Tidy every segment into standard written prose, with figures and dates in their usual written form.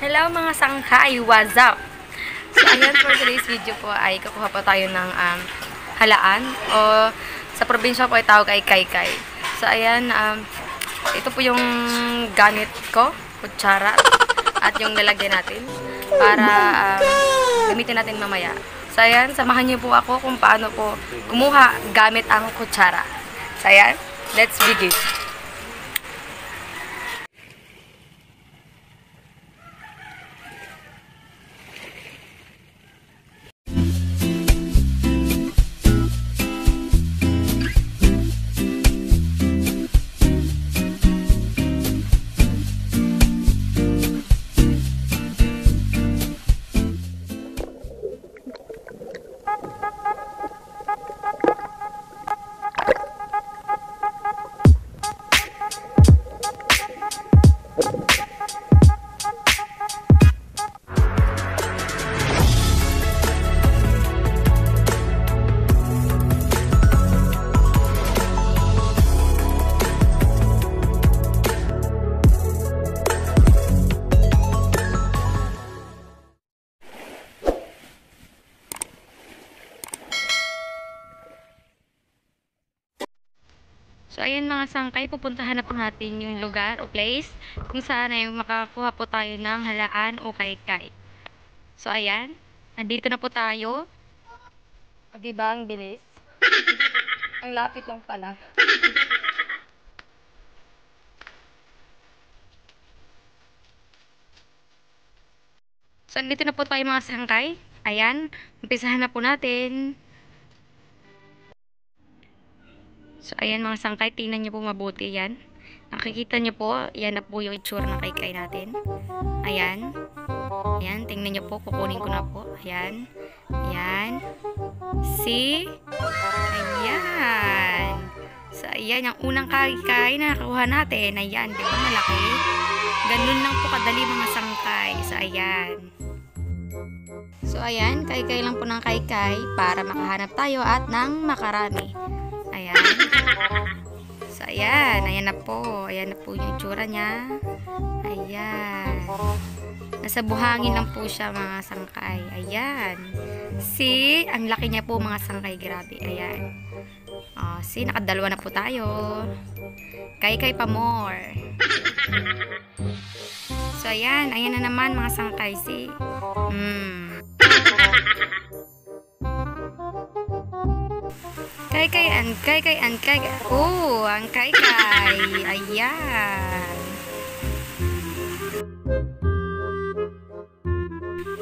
Hello mga sangkay, what's up? So ayan, for today's video po ay kukuha po tayo ng halaan o sa probinsya po ay tawag ay kaykay. So ayan, ito po yung gamit ko, kutsara at yung lalagyan natin para gamitin natin mamaya. So ayan, samahan niyo po ako kung paano po kumuha gamit ang kutsara. So ayan, let's begin. So, ayan mga sangkay, pupuntahan na po natin yung lugar o place kung saan ay makakuha po tayo ng halaan o kaykay. So, ayan, nandito na po tayo. Diba, ang bilis? Ang lapit lang pala. So, nandito na po tayo mga sangkay. Ayan, umpisahan na po natin. So, ayan mga sangkay, tingnan nyo po mabuti yan. Nakikita nyo po, yan na po yung itsura ng kaykay natin. Ayan. Ayan, tingnan nyo po, kukunin ko na po. Ayan. Ayan. See? Ayan. So, ayan, yung unang kaykay na nakakuha natin. Ayan, di ba malaki? Ganun lang po kadali mga sangkay. So, ayan. So, ayan, kaykay lang po ng kaykay para makahanap tayo at ng makarami. Ayan. So, ayan. Ayan na po. Ayan na po yung itsura niya. Ayan. Nasa buhangin lang po siya mga sangkay. Ayan. See? Ang laki niya po mga sangkay. Grabe. Ayan. Oh, see? Nakadalawa na po tayo. Kaykay pa more. So, ayan. Ayan na naman mga sangkay. See? Kaykay. Oh, ang kaykay. Ayan.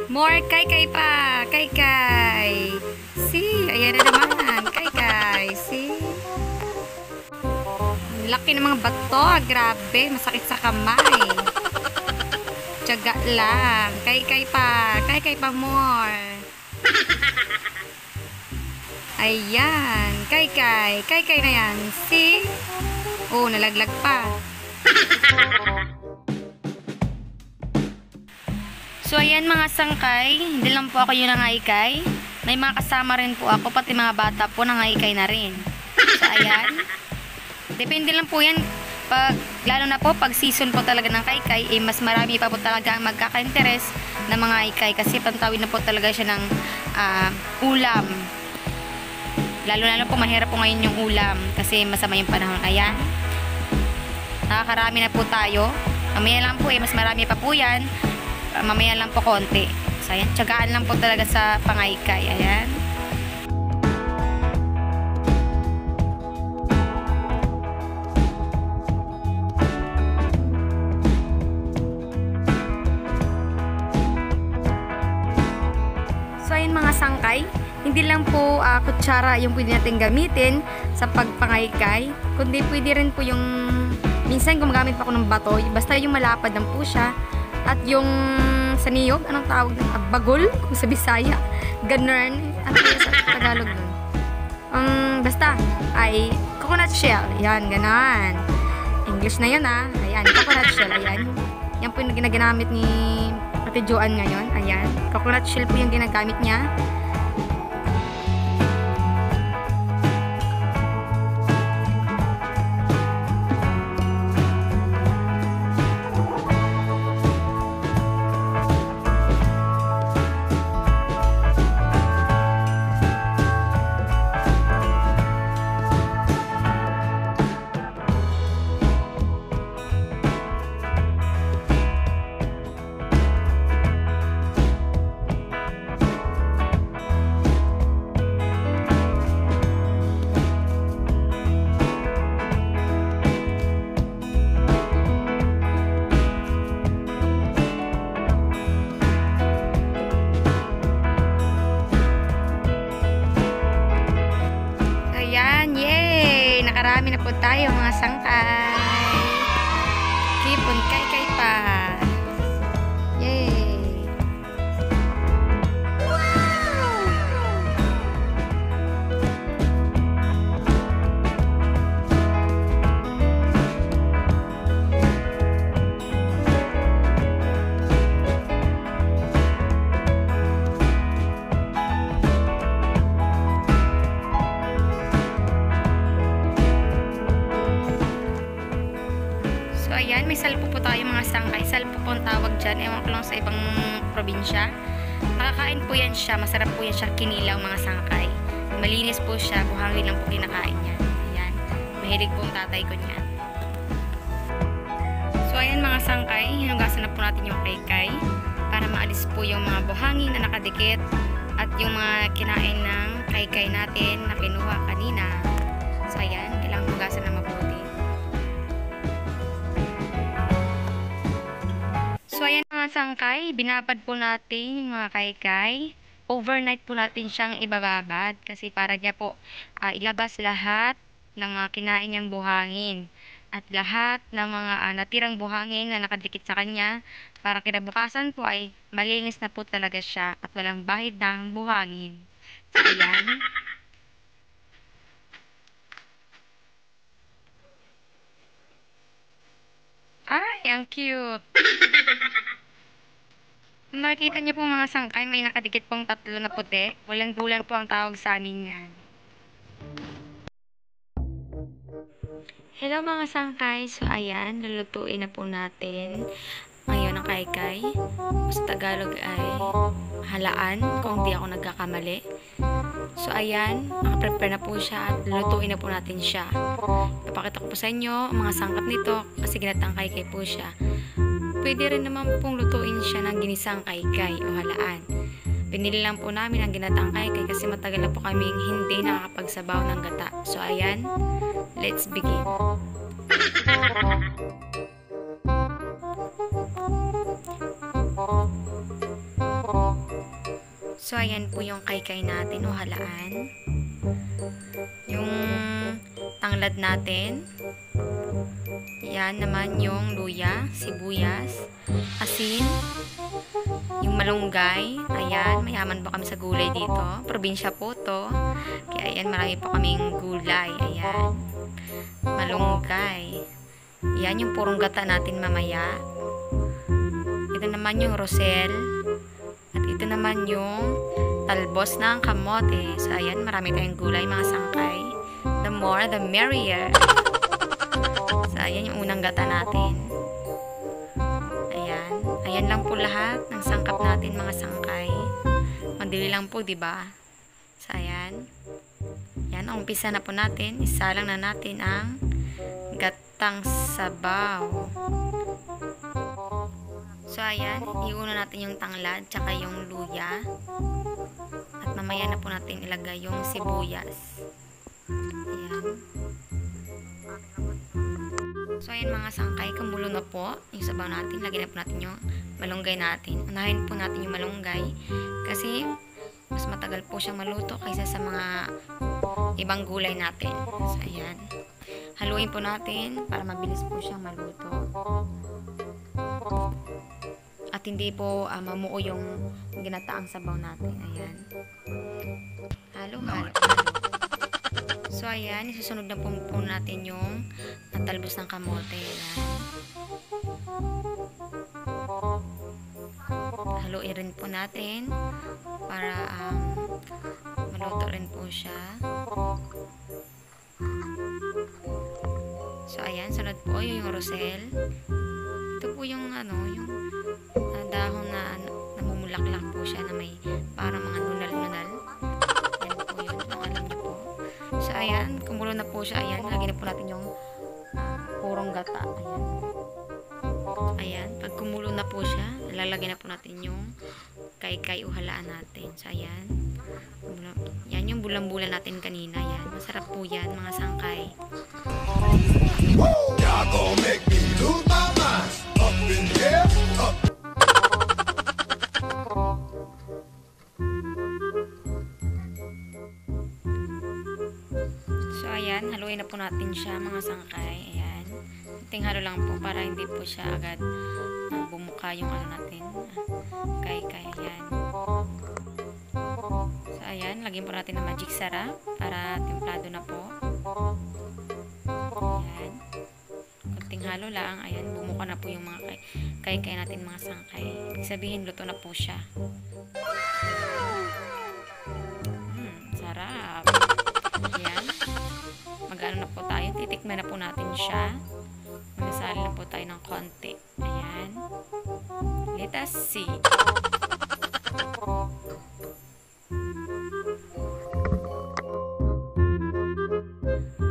More kaykay pa. Kaykay. See, ayan na naman. Kaykay. See. Laki ng mga bato. Grabe, masakit sa kamay. Tiyaga lang. Kaykay pa. Kaykay pa more. Ayan. Kaykay. Kaykay na yan. See? Oh, nalaglag pa. So, ayan mga sangkay. Hindi lang po ako yung nangaykay. May mga kasama rin po ako. Pati mga bata po nangaykay na rin. So, ayan. Depende lang po yan. Lalo na po, pag season po talaga ng kaykay, mas marami pa po talaga ang magkaka-interest ng mga kaykay. Kasi pantawid na po talaga siya ng ulam. Lalo po mahirap po ngayon yung ulam kasi masama yung panahon. Ayan. Nakakarami na po tayo. Mamaya lang po mas marami pa po yan. Mamaya lang po konti. So ayan, tiyagaan lang po talaga sa pangaykay. Ayan. So ayan mga sangkay, hindi lang po kutsara yung pwede natin gamitin sa pagpangaykay, kundi pwede rin po yung minsan gumagamit pa ako ng bato, basta yung malapad lang po siya, at yung sa niyog, anong tawag ng bagol kung sa Bisaya, ganun, ano sa Tagalog nun, basta ay coconut shell, yan, ganon, English na yan ayan, coconut shell, ayan, yan po yung ginagamit ni Ate Joanne ngayon, ayan, coconut shell po yung ginagamit niya. po tayo mga sangkay. Keep on kay pa. Yay! So, ayan, may salpo po tayo mga sangkay. Salpo po ang tawag dyan. Ewan ko lang sa ibang probinsya. Nakakain po yan siya. Masarap po yan siya kinilaw mga sangkay. Malinis po siya. Buhangin lang po kinakain niya. Ayan. Mahilig po ang tatay ko niyan. So, ayan mga sangkay. Hinugasan na po natin yung kaykay para maalis po yung mga buhangin na nakadikit at yung mga kinain ng kaykay natin na kinuha kanina. So, ayan. Kailangan hugasan na mabuti. So, ayan mga sangkay, binabad po natin yung mga kaykay. Overnight po natin siyang ibababad kasi para niya po ilabas lahat ng kinain niyang buhangin. At lahat ng mga natirang buhangin na nakadikit sa kanya para kinabukasan po ay malinis na po talaga siya at walang bahid ng buhangin. So, ayan. Ay, ang cute! Nakikita niyo po mga sangkay, may nakadikit pong tatlo na puti. Walang gulang po ang tawag sa amin yan. Hello mga sangkay. So ayan, lulutuin na po natin ngayon ang kaykay. Sa Tagalog ay halaan, kung di ako nagkakamali. So ayan, nakaprepare na po siya at lulutuin na po natin siya. Papakita ko po sa inyo ang mga sangkap nito kasi ginatang kaykay po siya. Pwede rin naman pong lutuin siya ng ginisang kaykay o halaan. Pinili lang po namin ang ginatang kaykay kasi matagal na po kaming hindi nakakapagsabaw ng gata. So, ayan. Let's begin. So, ayan po yung kaykay natin o halaan. Yung tanglad natin. Yan naman yung luya, sibuyas, asin, yung malunggay. Ayan, mayaman po kami sa gulay dito. Probinsya po to. Kaya ayan, marami po kaming gulay. Ayan, malunggay. Yan yung purong gata natin mamaya. Ito naman yung rosel. At ito naman yung talbos ng kamote. So ayan, marami tayong gulay mga sangkay. The more, the merrier. So, ayan yung unang gata natin. Ayan. Ayan lang po lahat ng sangkap natin, mga sangkay. Madali lang po, diba? So, ayan. Ayan, umpisa na po natin. Isa lang na natin ang gatang sabaw. So, ayan. Iuna natin yung tanglad, tsaka yung luya. At mamaya na po natin ilagay yung sibuyas. Ayan. So, ayan mga sangkay, kumulo na po yung sabaw natin. Lagyan na po natin yung malunggay natin. Unahin po natin yung malunggay kasi mas matagal po siyang maluto kaysa sa mga ibang gulay natin. So, ayan. Haluin po natin para mabilis po siyang maluto. At hindi po mamuo yung ginataang sabaw natin. Ayan. Halo-halo. So, ayan, isusunod na po natin yung natalbos ng kamote. Ayan. Haluin rin po natin para maluto rin po siya. So, ayan, sunod po yung rosel. Ito po yung yung dahon na namumulaklak po siya na may parang mga nunal-nunal. Ayan po yun, kung alam niyo po. So, ayan, kumulo na po siya. Ayan, lagyan na po natin yung purong gata. Ayan. Ayan, pag kumulo na po siya, lalagyan na po natin yung kaykay o halaan natin. So, ayan. Yan yung bulang-bulan natin kanina. Yan. Masarap po yan, mga sangkay. Y'all gon' make me lose my mind. Up in here, up. So, ayan, haluin na po natin natin siya mga sangkay. Ayan. Tinghalo lang po para hindi po siya agad bumuka yung ano natin. Kay-kay. Ayan. So, ayan. Lagyan po natin ng magic sarap para templado na po. Ayan. Kunting halo lang. Ayan. Bumuka na po yung mga kay-kay natin mga sangkay. Ibig sabihin, luto na po siya. Sarap. Ayan. Mag-ano na po tayo. Titikman na po natin siya. Magsali na po tayo ng konti. Ayan. Let us see.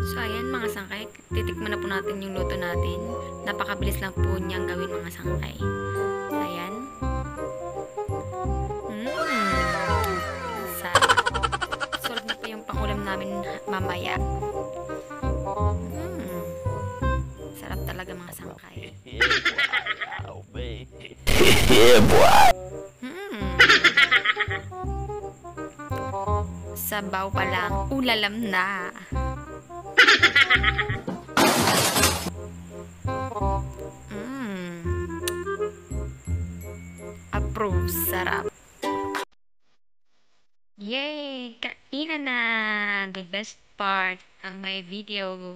So, ayan mga sangkay. Titikman na po natin yung luto natin. Napakabilis lang po niyang gawin mga sangkay. Ayan. Sarap. Sulit na po yung pangulam namin mamaya. Sarap talaga mga sangkay. Sabaw pa lang, ulalam na. Approve, sarap. Yay! Kainan na! The best part ng my video.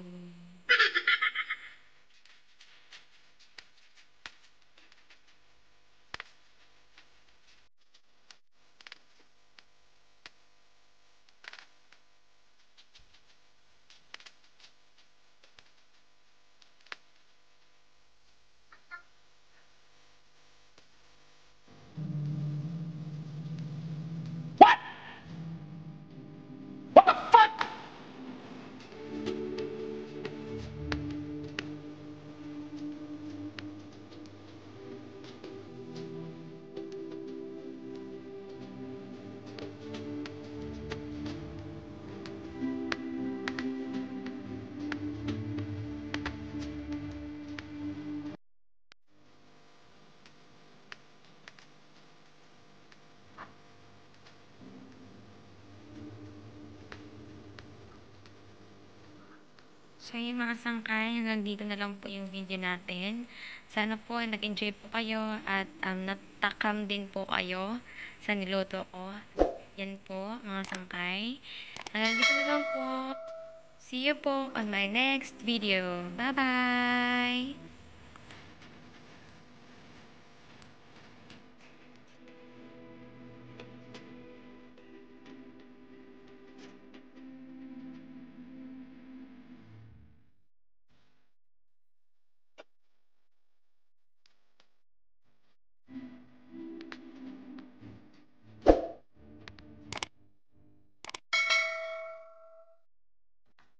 So, yun mga sangkay, hanggang dito na lang po yung video natin. Sana po nag-enjoy po kayo at natakam din po kayo sa niluto ko. Yan po mga sangkay. Hanggang dito na lang po. See you po on my next video. Bye-bye!